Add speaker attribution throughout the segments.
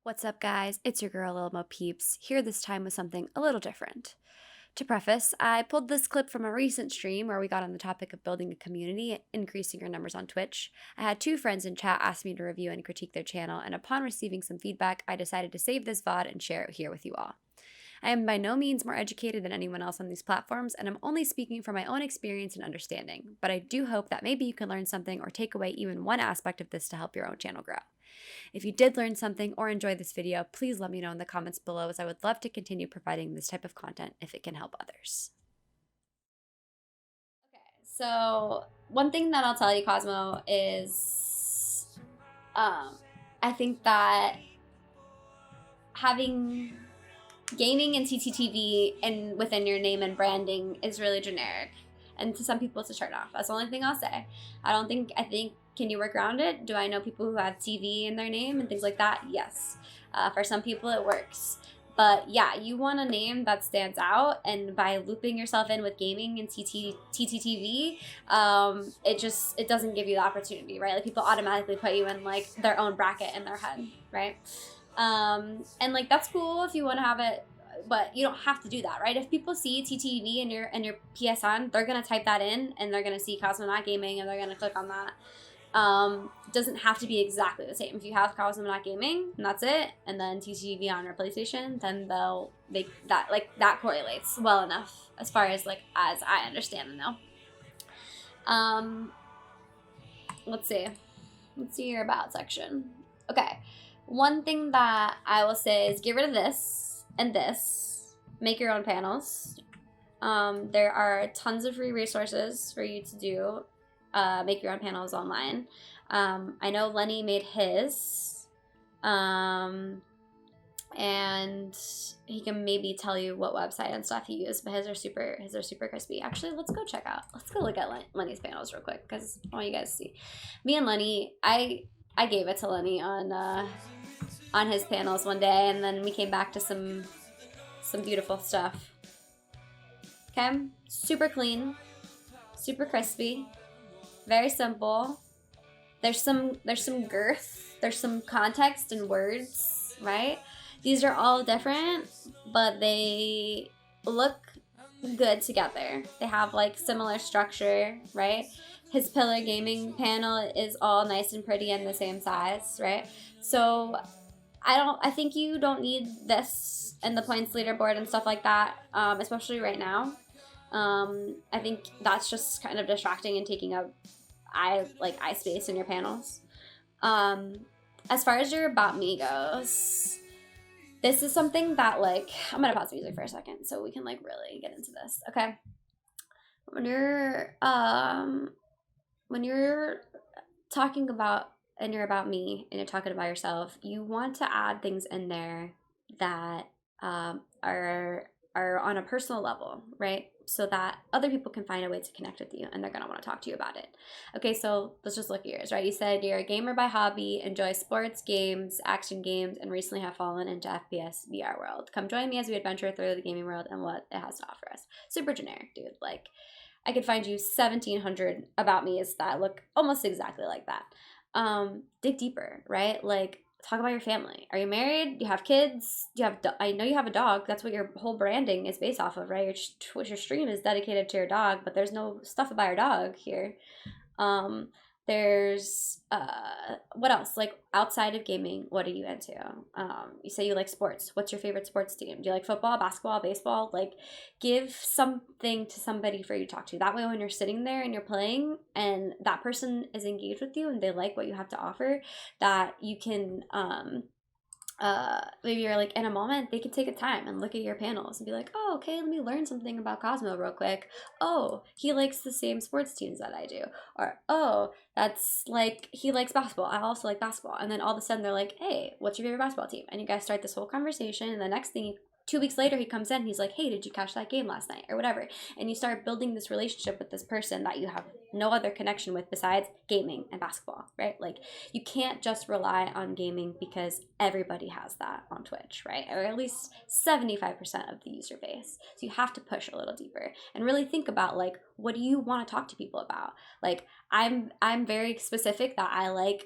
Speaker 1: What's up, guys? It's your girl, Lil Mo Peeps, here this time with something a little different. To preface, I pulled this clip from a recent stream where we got on the topic of building a community and increasing your numbers on Twitch. I had two friends in chat ask me to review and critique their channel, and upon receiving some feedback, I decided to save this VOD and share it here with you all. I am by no means more educated than anyone else on these platforms, and I'm only speaking from my own experience and understanding, but I do hope that maybe you can learn something or take away even one aspect of this to help your own channel grow. If you did learn something or enjoy this video, please let me know in the comments below, as I would love to continue providing this type of content if it can help others. Okay, so one thing that I'll tell you, Cosmo, is I think that having gaming and TTTV and within your name and branding is really generic. And to some people, it's a turn off. That's the only thing I'll say. I think, can you work around it? Do I know people who have TV in their name and things like that? Yes. For some people, it works. But yeah, you want a name that stands out, and by looping yourself in with gaming and TTTV, it doesn't give you the opportunity, right? Like, people automatically put you in like their own bracket in their head, right? And like, that's cool if you want to have it, but you don't have to do that, right? If people see TTV in your PSN, they're gonna type that in and they're gonna see Cosmo Not Gaming and they're gonna click on that. It doesn't have to be exactly the same. If you have Cosmo Not Gaming and that's it, and then TTV on your PlayStation, then they'll make that, like, that correlates well enough as far as, like, as I understand them now. Let's see your about section. Okay, one thing that I will say is get rid of this and this. Make your own panels. There are tons of free resources for you to do. Make your own panels online. I know Lenny made his, and he can maybe tell you what website and stuff he used, but his are super crispy. Actually, let's go look at Lenny's panels real quick, because I want you guys to see. Me and Lenny, I gave it to Lenny on his panels one day, and then we came back to some beautiful stuff. Okay, super clean, super crispy, very simple. There's some girth, there's some context and words, right? These are all different, but they look good together. They have like similar structure, right? His Pillar Gaming panel is all nice and pretty and the same size, right? So I think you don't need this and the points leaderboard and stuff like that, especially right now. I think that's just kind of distracting and taking up eye space in your panels. As far as your About Me goes, this is something that, like, I'm gonna pause the music for a second so we can like really get into this. Okay, when you're talking about, and you're About Me and you're talking about yourself, you want to add things in there that are on a personal level, right? So that other people can find a way to connect with you and they're going to want to talk to you about it. Okay, so let's just look at yours, right? You said you're a gamer by hobby, enjoy sports, games, action games, and recently have fallen into FPS VR world. Come join me as we adventure through the gaming world and what it has to offer us. Super generic, dude. Like, I could find you 1,700 About Me's that look almost exactly like that. Dig deeper, right? Like, talk about your family. Are you married? Do you have kids? I know you have a dog. That's what your whole branding is based off of, right? Your stream is dedicated to your dog, but there's no stuff about your dog here. There's what else? Like, outside of gaming, what are you into? You say you like sports. What's your favorite sports team? Do you like football, basketball, baseball? Like, give something to somebody for you to talk to. That way, when you're sitting there and you're playing and that person is engaged with you and they like what you have to offer, that you can maybe you're like in a moment, they can take a time and look at your panels and be like, oh, okay, let me learn something about Cosmo real quick. Oh, he likes the same sports teams that I do. Or, oh, that's like, he likes basketball, I also like basketball. And then all of a sudden they're like, hey, what's your favorite basketball team? And you guys start this whole conversation, and the next thing, 2 weeks later, he comes in, he's like, hey, did you catch that game last night, or whatever. And you start building this relationship with this person that you have no other connection with besides gaming and basketball, right? Like, you can't just rely on gaming, because everybody has that on Twitch, right? Or at least 75% of the user base. So you have to push a little deeper and really think about, like, what do you want to talk to people about? Like, I'm very specific that I like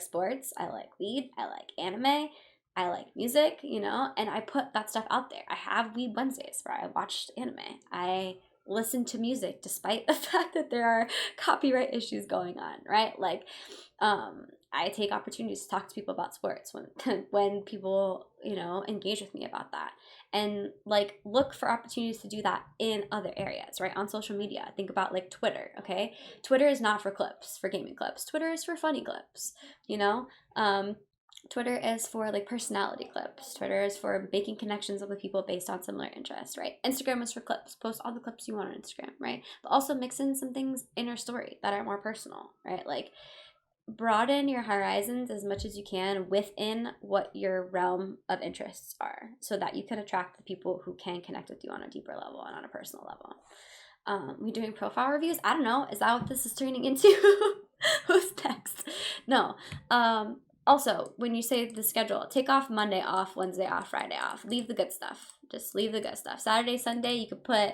Speaker 1: sports, I like weed, I like anime. I like music, and I put that stuff out there. I have Weeb Wednesdays where I watched anime. I listen to music despite the fact that there are copyright issues going on, right? Like, I take opportunities to talk to people about sports when when people, engage with me about that. And like look for opportunities to do that in other areas, right? On social media. Think about like Twitter, okay? Twitter is not for clips, for gaming clips. Twitter is for funny clips, you know? Twitter is for like personality clips. Twitter is for making connections with people based on similar interests, right? Instagram is for clips. Post all the clips you want on Instagram, right? But also mix in some things in your story that are more personal, right? Like broaden your horizons as much as you can within what your realm of interests are so that you can attract the people who can connect with you on a deeper level and on a personal level. We doing profile reviews? I don't know. Is that what this is turning into? Who's next? No. Also, when you say the schedule, take off Monday off, Wednesday off, Friday off. Leave the good stuff. Just leave the good stuff. Saturday, Sunday, you could put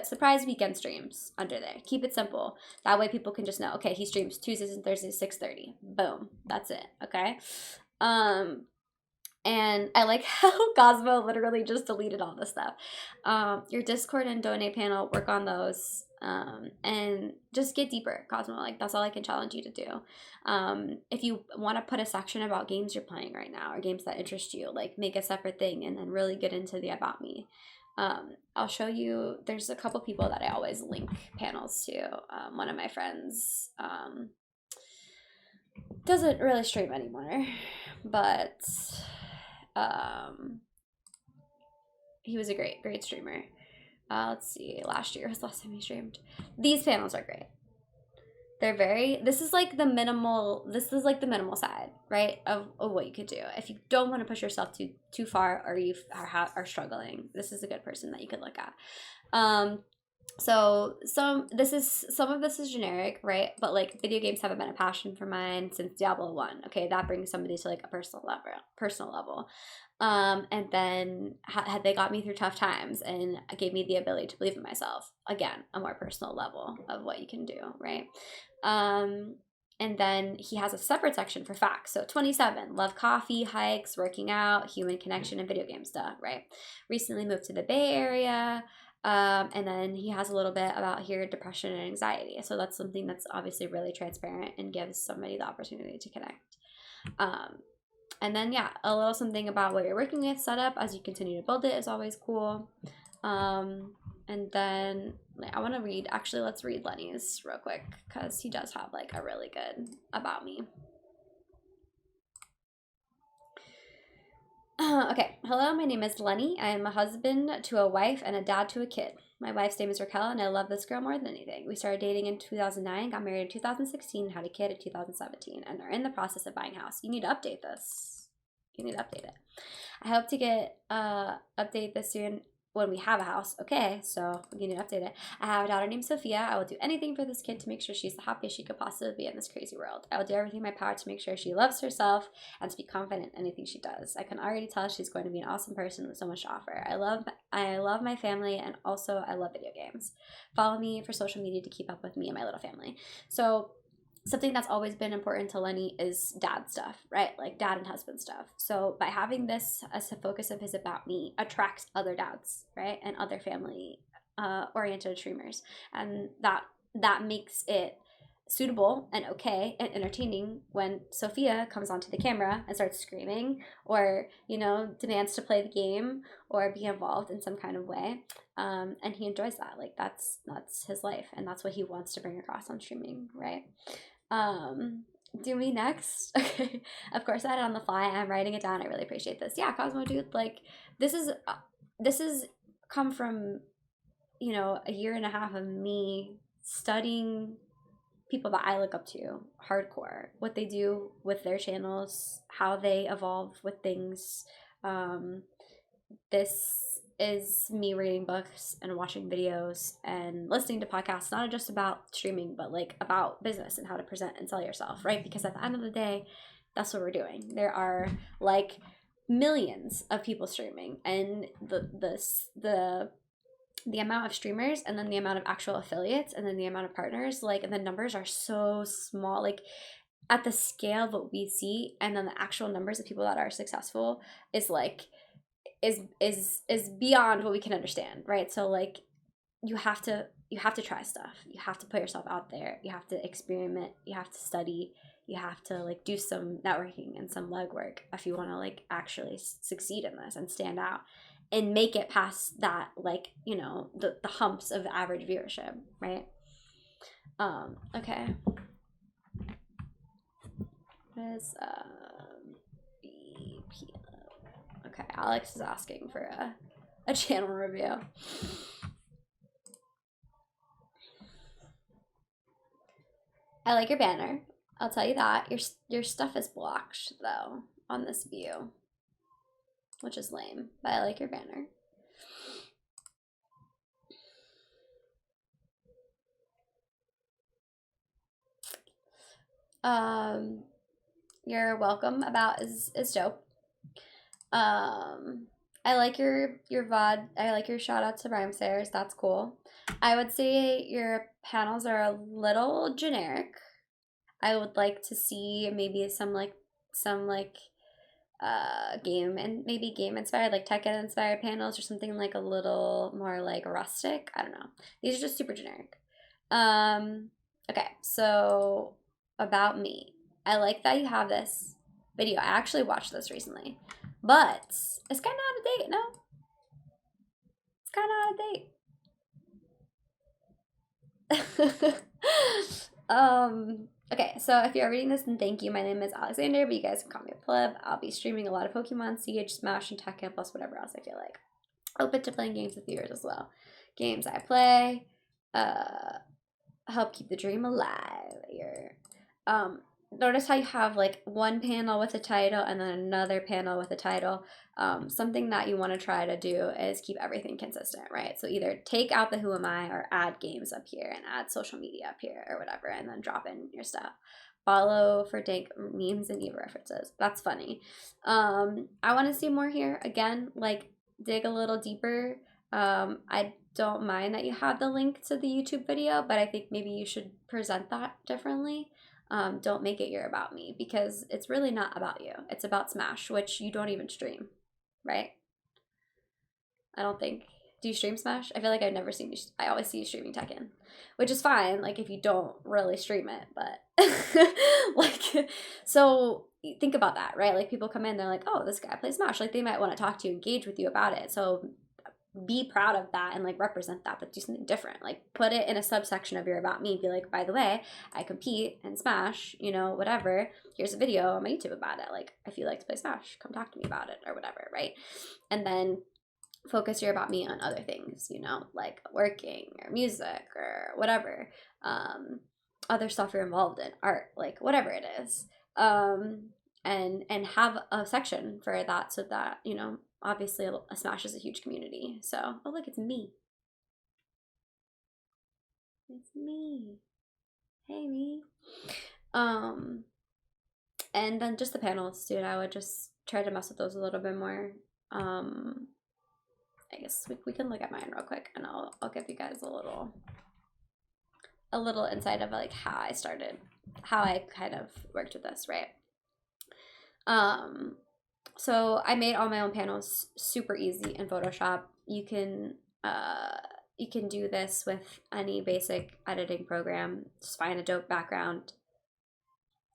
Speaker 1: surprise weekend streams under there. Keep it simple. That way people can just know, okay, he streams Tuesdays and Thursdays 6:30. Boom. That's it. Okay? And I like how Cosmo literally just deleted all this stuff. Your Discord and donate panel, work on those. And just get deeper, Cosmo. Like, that's all I can challenge you to do. If you want to put a section about games you're playing right now or games that interest you, like make a separate thing and then really get into the About Me. I'll show you, there's a couple people that I always link panels to. One of my friends doesn't really stream anymore, but he was a great streamer. Let's see, last year was the last time he streamed. These panels are great. They're this is like the minimal side, right, of what you could do. If you don't want to push yourself too far or you are struggling, this is a good person that you could look at. So some of this is generic, right? But like video games haven't been a passion for mine since Diablo 1. Okay, that brings somebody to like a personal level. And then had they got me through tough times and gave me the ability to believe in myself. Again, a more personal level of what you can do, right? And then he has a separate section for facts. So 27, love coffee, hikes, working out, human connection, and video game stuff, right? Recently moved to the Bay Area. And then he has a little bit about here depression and anxiety. So that's something that's obviously really transparent and gives somebody the opportunity to connect. And then, yeah, a little something about what you're working with set up as you continue to build it is always cool. And then I want to read, actually, let's read Lenny's real quick because he does have like a really good About Me. Okay, hello, my name is Lenny. I am a husband to a wife and a dad to a kid. My wife's name is Raquel, and I love this girl more than anything. We started dating in 2009, got married in 2016, had a kid in 2017, and are in the process of buying a house. You need to update this. You need to update it. I hope to get update this soon when we have a house. Okay, so we need to update it. I have a daughter named Sophia. I will do anything for this kid to make sure she's the happiest she could possibly be in this crazy world. I will do everything in my power to make sure she loves herself and to be confident in anything she does. I can already tell she's going to be an awesome person with so much to offer. I love my family, and also I love video games. Follow me for social media to keep up with me and my little family. So something that's always been important to Lenny is dad stuff, right? Like dad and husband stuff. So by having this as a focus of his About Me attracts other dads, right? And other family oriented streamers. And that makes it suitable and okay and entertaining when Sophia comes onto the camera and starts screaming or, demands to play the game or be involved in some kind of way. And he enjoys that. Like that's his life, and that's what he wants to bring across on streaming, right? Do me next. Okay. Of course I had it on the fly. I'm writing it down. I really appreciate this. Yeah, Cosmo dude, like this is come from, a year and a half of me studying people that I look up to hardcore, what they do with their channels, how they evolve with things. This is me reading books and watching videos and listening to podcasts, not just about streaming, but like about business and how to present and sell yourself, right? Because at the end of the day, that's what we're doing. There are like millions of people streaming, and the amount of streamers and then the amount of actual affiliates and then the amount of partners, like, and the numbers are so small. Like at the scale of what we see, and then the actual numbers of people that are successful is like is beyond what we can understand, right? So like you have to try stuff. You have to put yourself out there. You have to experiment. You have to study. You have to like do some networking and some legwork if you want to like actually succeed in this and stand out and make it past that, like, you know, the humps of average viewership, right? Okay. What is BPO? Okay, Alex is asking for a channel review. I like your banner. I'll tell you that. Your stuff is blocked though on this view, which is lame, but I like your banner. Your welcome about is dope. I like your VOD. I like your shout out to Rhymesayers. That's cool. I would say your panels are a little generic. I would like to see maybe some game and maybe game inspired, like Tekken inspired panels or something like a little more like rustic. I don't know. These are just super generic. Okay, so about me. I like that you have this video. I actually watched this recently, but it's kind of out of date. No, it's kind of out of date. Okay, so if you're reading this, then thank you. My name is Alexander, but you guys can call me a pleb. I'll be streaming a lot of Pokemon, Siege, Smash, and Tekken, plus whatever else I feel like. Open to playing games with viewers as well. Games I play, help keep the dream alive. Notice how you have like one panel with a title and then another panel with a title. Something that you want to try to do is keep everything consistent, right? So either take out the who am I or add games up here and add social media up here or whatever, and then drop in your stuff. Follow for dank memes and Eva references. That's funny. I want to see more here. Again, like dig a little deeper. I don't mind that you have the link to the YouTube video, but I think maybe you should present that differently. Don't make it your about me, because it's really not about you. It's about Smash, which you don't even stream, right? I don't think. Do you stream Smash? I feel like I've never seen you. I always see you streaming Tekken, which is fine. Like if you don't really stream it, but like, so think about that, right? Like people come in, they're like, oh, this guy plays Smash. Like they might want to talk to you, engage with you about it. So be proud of that and like represent that, but do something different. Like put it in a subsection of your about me. Be like, by the way, I compete in Smash, you know, whatever. Here's a video on my YouTube about it. Like if you like to play Smash, come talk to me about it or whatever, right? And then focus your about me on other things, you know, like working or music or whatever. Other stuff you're involved in, art, like whatever it is. And have a section for that so that, you know, obviously a Smash is a huge community. So, oh look, it's me. It's me. Hey me. And then just the panels, dude. I would just try to mess with those a little bit more. I guess we can look at mine real quick, and I'll give you guys a little insight of like how I started, how I kind of worked with this, right? So I made all my own panels super easy in Photoshop. You can do this with any basic editing program. Just find a dope background,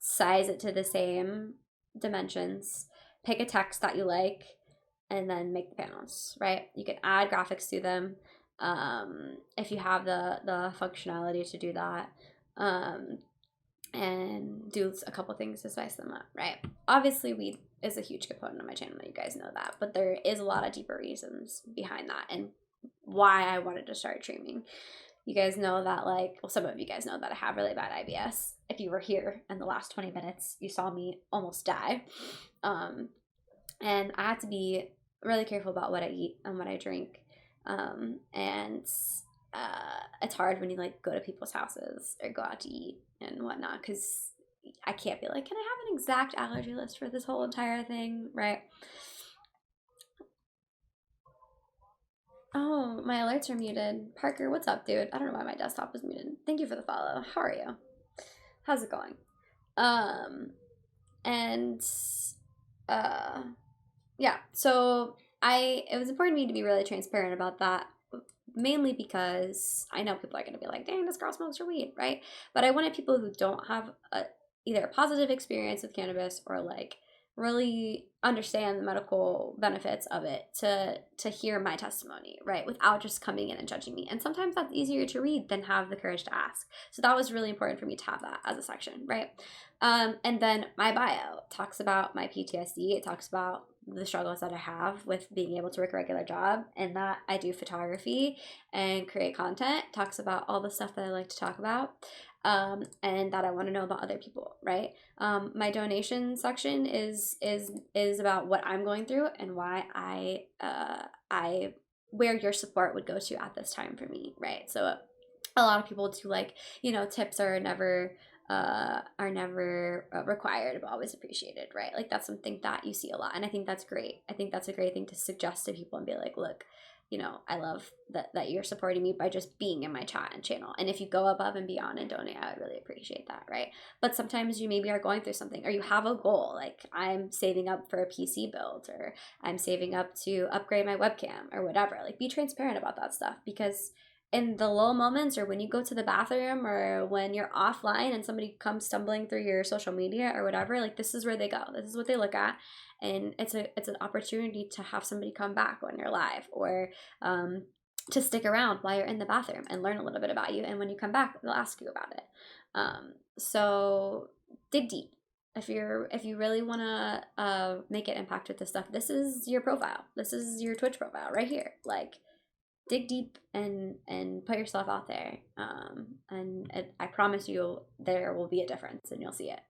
Speaker 1: size it to the same dimensions, pick a text that you like, and then make the panels, right? You can add graphics to them if you have the functionality to do that. And do a couple things to spice them up, right? Obviously, weed is a huge component of my channel, you guys know that, but there is a lot of deeper reasons behind that and why I wanted to start streaming. You guys know that, like, well, some of you guys know that I have really bad IBS. If you were here in the last 20 minutes, you saw me almost die. And I had to be really careful about what I eat and what I drink. And it's hard when you like go to people's houses or go out to eat and whatnot, because I can't be like, can I have an exact allergy list for this whole entire thing, right? Oh, my alerts are muted. Parker, what's up, dude? I don't know why my desktop is muted. Thank you for the follow. How are you? How's it going? Um, and uh, yeah, so it was important to me to be really transparent about that, mainly because I know people are going to be like, dang, this girl smokes her weed, right? But I wanted people who don't have either a positive experience with cannabis or like really understand the medical benefits of it to hear my testimony, right, without just coming in and judging me. And sometimes that's easier to read than have the courage to ask. So that was really important for me to have that as a section, right? And then my bio talks about my PTSD. It talks about the struggles that I have with being able to work a regular job, and that I do photography and create content. It talks about all the stuff that I like to talk about, and that I want to know about other people, right? My donation section is about what I'm going through and why I where your support would go to at this time for me, right? So a lot of people do like, tips are never required but always appreciated, right? Like that's something that you see a lot, and I think that's great. I think that's a great thing to suggest to people and be like, look, I love that you're supporting me by just being in my chat and channel, and if you go above and beyond and donate, I would really appreciate that, right? But sometimes you maybe are going through something, or you have a goal, like I'm saving up for a PC build, or I'm saving up to upgrade my webcam or whatever. Like be transparent about that stuff, because in the low moments, or when you go to the bathroom, or when you're offline and somebody comes stumbling through your social media or whatever, like this is where they go, this is what they look at, and it's an opportunity to have somebody come back when you're live, or to stick around while you're in the bathroom and learn a little bit about you, and when you come back they'll ask you about it. So dig deep. If you really want to make an impact with this stuff, this is your profile, this is your Twitch profile right here. Like dig deep and put yourself out there, and I promise you there will be a difference and you'll see it.